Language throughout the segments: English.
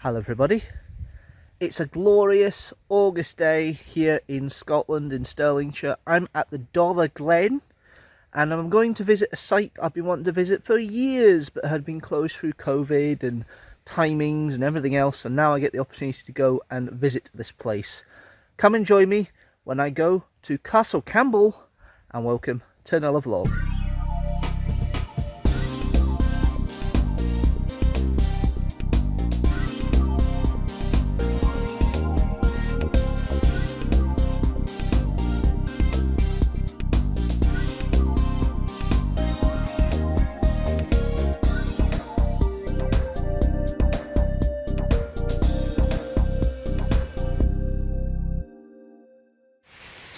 Hello everybody, it's a glorious August day here in Scotland, in Stirlingshire. I'm at the Dollar Glen and I'm going to visit a site I've been wanting to visit for years but had been closed through COVID and timings and everything else, and now I get the opportunity to go and visit this place. Come and join me when I go to Castle Campbell and welcome to another vlog.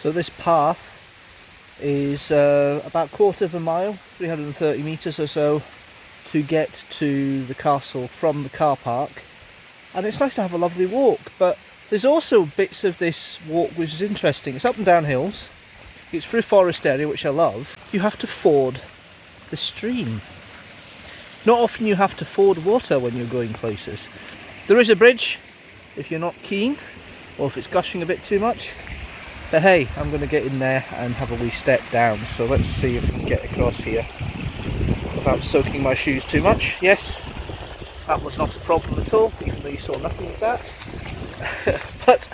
So this path is about a quarter of a mile, 330 metres or so, to get to the castle from the car park. And it's nice to have a lovely walk, but there's also bits of this walk which is interesting. It's up and down hills, it's through a forest area which I love. You have to ford the stream. Not often you have to ford water when you're going places. There is a bridge if you're not keen, or if it's gushing a bit too much. But hey, I'm going to get in there and have a wee step down, so let's see if we can get across here without soaking my shoes too much. Yes, that was not a problem at all, even though you saw nothing of that. But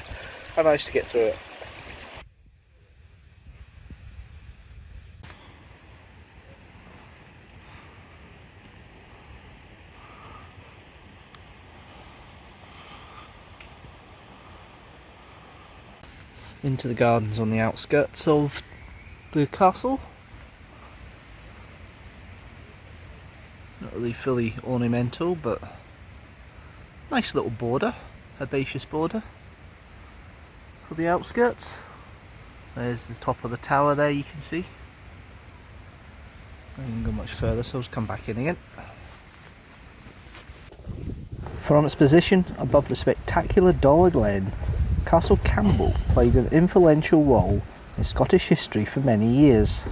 I managed to get through it. Into the gardens on the outskirts of the castle. Not really fully ornamental, but nice little border, herbaceous border for the outskirts. There's the top of the tower there, you can see. I didn't go much further, so I'll just come back in again. From its position above the spectacular Dollar Glen, Castle Campbell played an influential role in Scottish history for many years.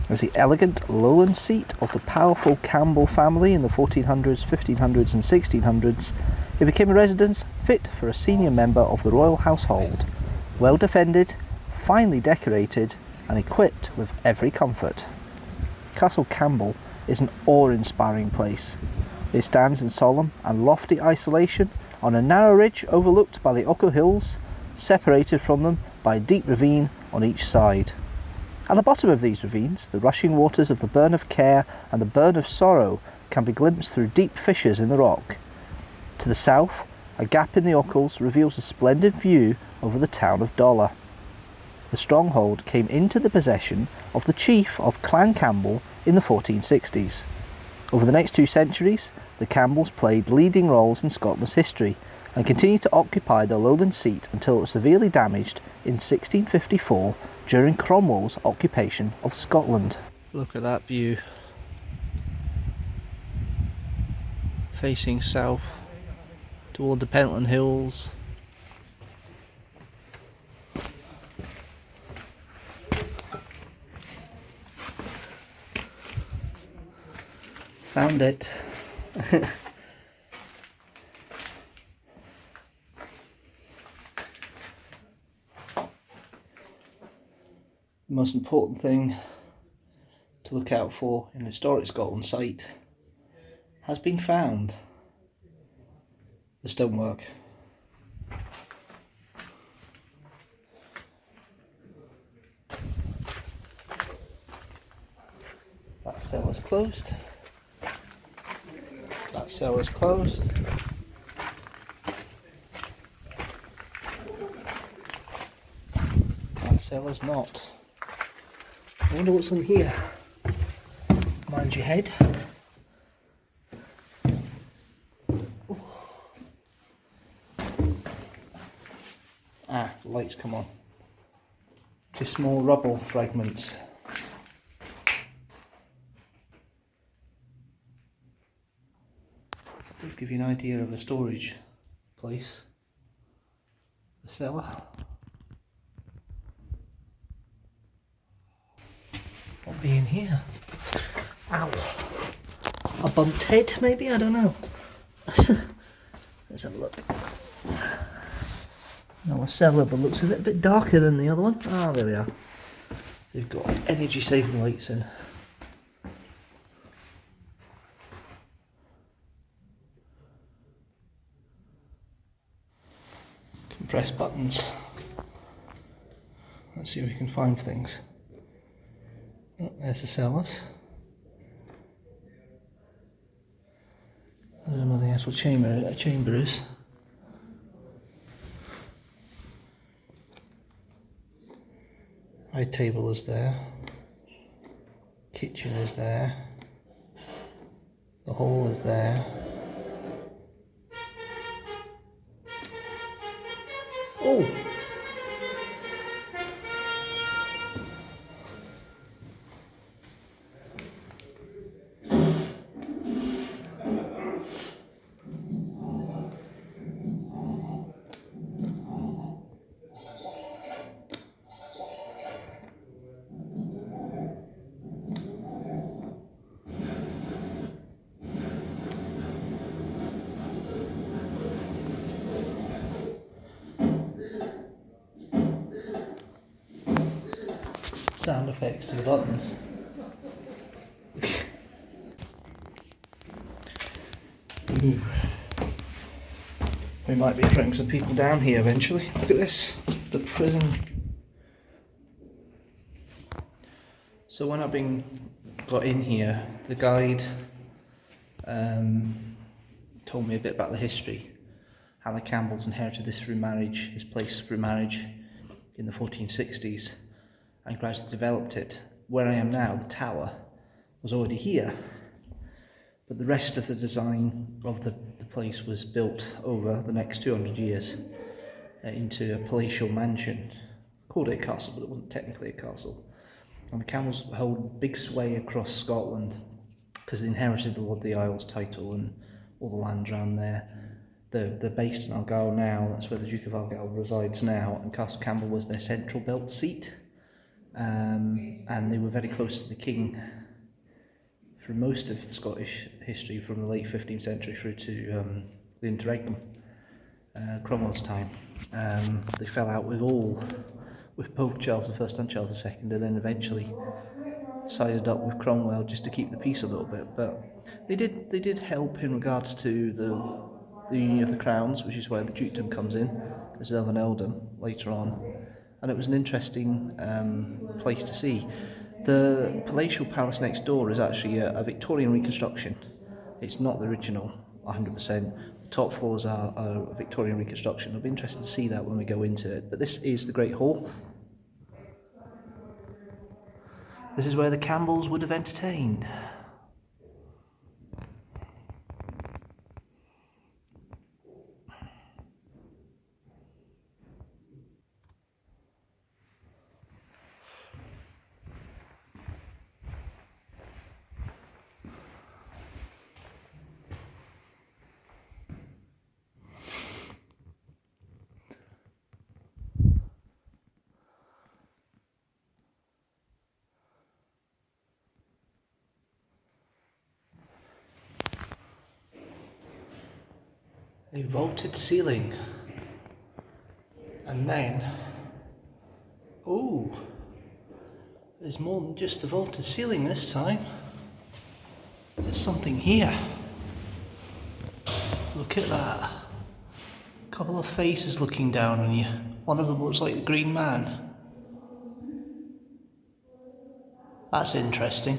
As the elegant lowland seat of the powerful Campbell family in the 1400s, 1500s and 1600s, it became a residence fit for a senior member of the royal household, well defended, finely decorated and equipped with every comfort. Castle Campbell is an awe-inspiring place. It stands in solemn and lofty isolation on a narrow ridge overlooked by the Ochil Hills, separated from them by a deep ravine on each side. At the bottom of these ravines, the rushing waters of the Burn of Care and the Burn of Sorrow can be glimpsed through deep fissures in the rock. To the south, a gap in the Ochils reveals a splendid view over the town of Dollar. The stronghold came into the possession of the chief of Clan Campbell in the 1460s. Over the next 2 centuries, the Campbells played leading roles in Scotland's history and continued to occupy the lowland seat until it was severely damaged in 1654 during Cromwell's occupation of Scotland. Look at that view. Facing south toward the Pentland Hills. Found it. The most important thing to look out for in a historic Scotland site has been found. The stonework. That cell is closed. That cell is closed. That cell is not. I wonder what's on here. Mind your head. Ooh. Ah, the lights come on. Just more rubble fragments. Does give you an idea of the storage place, the cellar. What be in here? Ow! A bumped head, maybe? I don't know. Let's have a look. Now the cellar looks a little bit darker than the other one. Ah, there we are. They've got energy saving lights in. Press buttons. Let's see if we can find things. Oh, there's the cellars. I don't know where the actual chamber is. High table is there. Kitchen is there. The hall is there. Oh! Sound effects to the buttons. Ooh. We might be throwing some people down here eventually. Look at this, the prison. So when got in here, the guide told me a bit about the history, how the Campbells inherited this through marriage, this place through marriage in the 1460s. And gradually developed it. Where I am now, the tower, was already here, but the rest of the design of the place was built over the next 200 years into a palatial mansion. Called it a castle, but it wasn't technically a castle. And the Campbells hold big sway across Scotland because they inherited the Lord of the Isles title and all the land around there. They're based in Argyll now, that's where the Duke of Argyll resides now, and Castle Campbell was their central belt seat. And they were very close to the king through most of Scottish history from the late 15th century through to the interregnum, Cromwell's time. They fell out with both Charles I and Charles II, and then eventually sided up with Cromwell just to keep the peace a little bit. But they did help in regards to the union of the crowns, which is where the dukedom comes in as of an earldom later on. And it was an interesting place to see. The palatial palace next door is actually a Victorian reconstruction. It's not the original 100%. The top floors are a Victorian reconstruction. It'll be interesting to see that when we go into it. But this is the Great Hall. This is where the Campbells would have entertained. A vaulted ceiling, and then, oh, there's more than just the vaulted ceiling this time. There's something here. Look at that. A couple of faces looking down on you. One of them looks like the Green Man. That's interesting.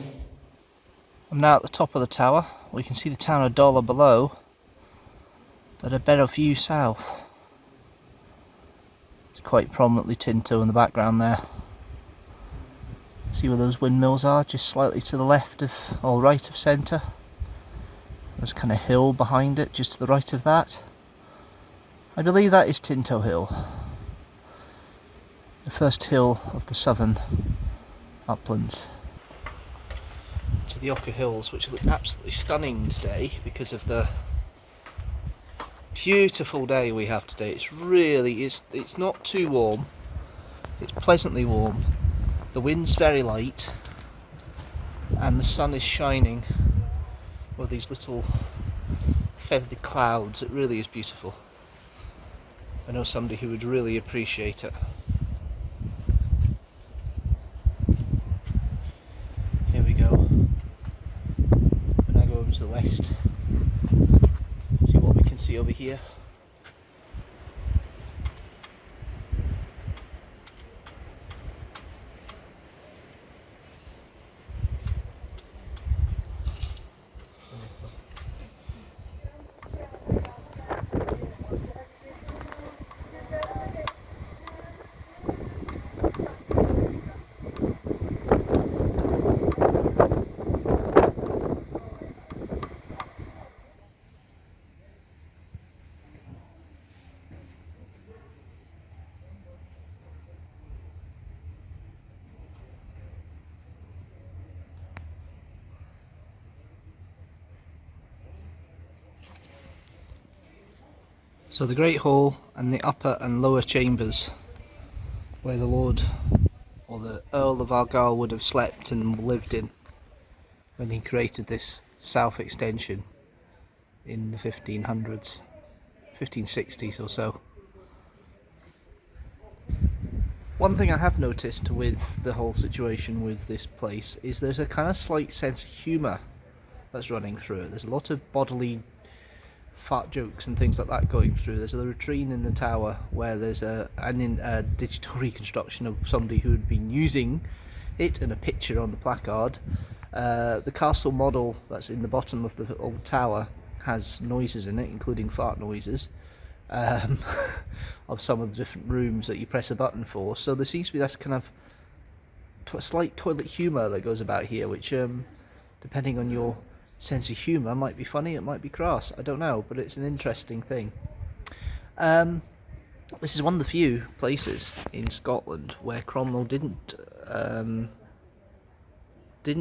I'm now at the top of the tower. We can see the town of Dollar below, but a better view south. It's quite prominently Tinto in the background there. See where those windmills are, just slightly to the left of, or right of centre. There's kind of hill behind it, just to the right of that. I believe that is Tinto Hill. The first hill of the southern uplands. To the Ocker Hills, which look absolutely stunning today because of the beautiful day we have today. It's not too warm, it's pleasantly warm, the wind's very light, and the sun is shining with these little feathered clouds. It really is beautiful. I know somebody who would really appreciate it. Here we go. And I go over to the west. See what we can see over here. So the Great Hall and the upper and lower chambers where the Lord or the Earl of Argyll would have slept and lived in when he created this south extension in the 1500s, 1560s or so. One thing I have noticed with the whole situation with this place is there's a kind of slight sense of humour that's running through it. There's a lot of bodily fart jokes and things like that going through. There's a latrine in the tower where there's a digital reconstruction of somebody who had been using it and a picture on the placard. The castle model that's in the bottom of the old tower has noises in it, including fart noises, of some of the different rooms that you press a button for. So there seems to be this kind of a slight toilet humour that goes about here, which depending on your sense of humour might be funny, it might be crass, I don't know, but it's an interesting thing. This is one of the few places in Scotland where Cromwell didn't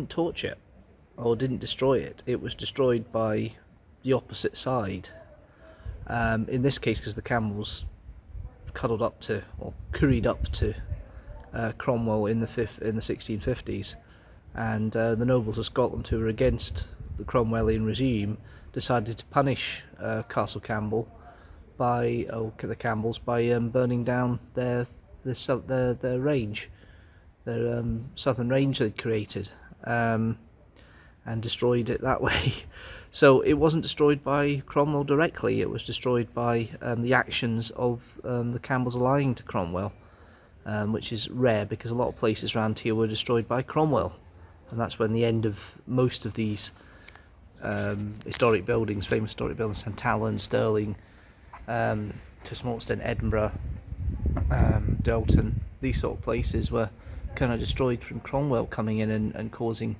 torch it or didn't destroy it. It was destroyed by the opposite side. In this case, because the Campbells cuddled up to or curried up to Cromwell in the 1650s, and the nobles of Scotland who were against the Cromwellian regime decided to punish Castle Campbell by the Campbells by burning down their range, their southern range they'd created, and destroyed it that way. So it wasn't destroyed by Cromwell directly, it was destroyed by the actions of the Campbells allying to Cromwell, which is rare because a lot of places around here were destroyed by Cromwell, and that's when the end of most of these historic buildings, famous historic buildings, St Allen, Stirling, to a small extent Edinburgh, Dalton, these sort of places were kind of destroyed from Cromwell coming in and causing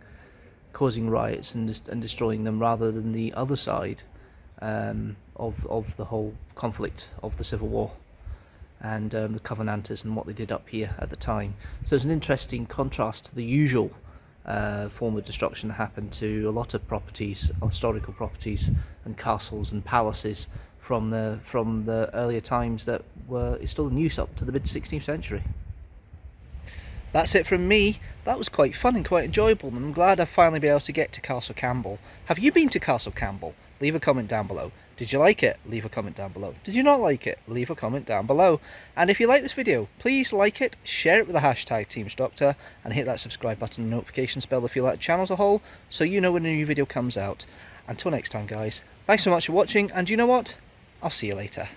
riots and destroying them, rather than the other side of the whole conflict of the Civil War and the Covenanters and what they did up here at the time. So it's an interesting contrast to the usual form of destruction that happened to a lot of properties, historical properties and castles and palaces from the earlier times that were still in use up to the mid 16th century. That's it from me. That was quite fun and quite enjoyable, and I'm glad I've finally been able to get to Castle Campbell. Have you been to Castle Campbell? Leave a comment down below. Did you like it? Leave a comment down below. Did you not like it? Leave a comment down below. And if you like this video, please like it, share it with the hashtag teamstructor, and hit that subscribe button and notification bell if you like the channel as a whole, so you know when a new video comes out. Until next time guys, thanks so much for watching, and you know what? I'll see you later.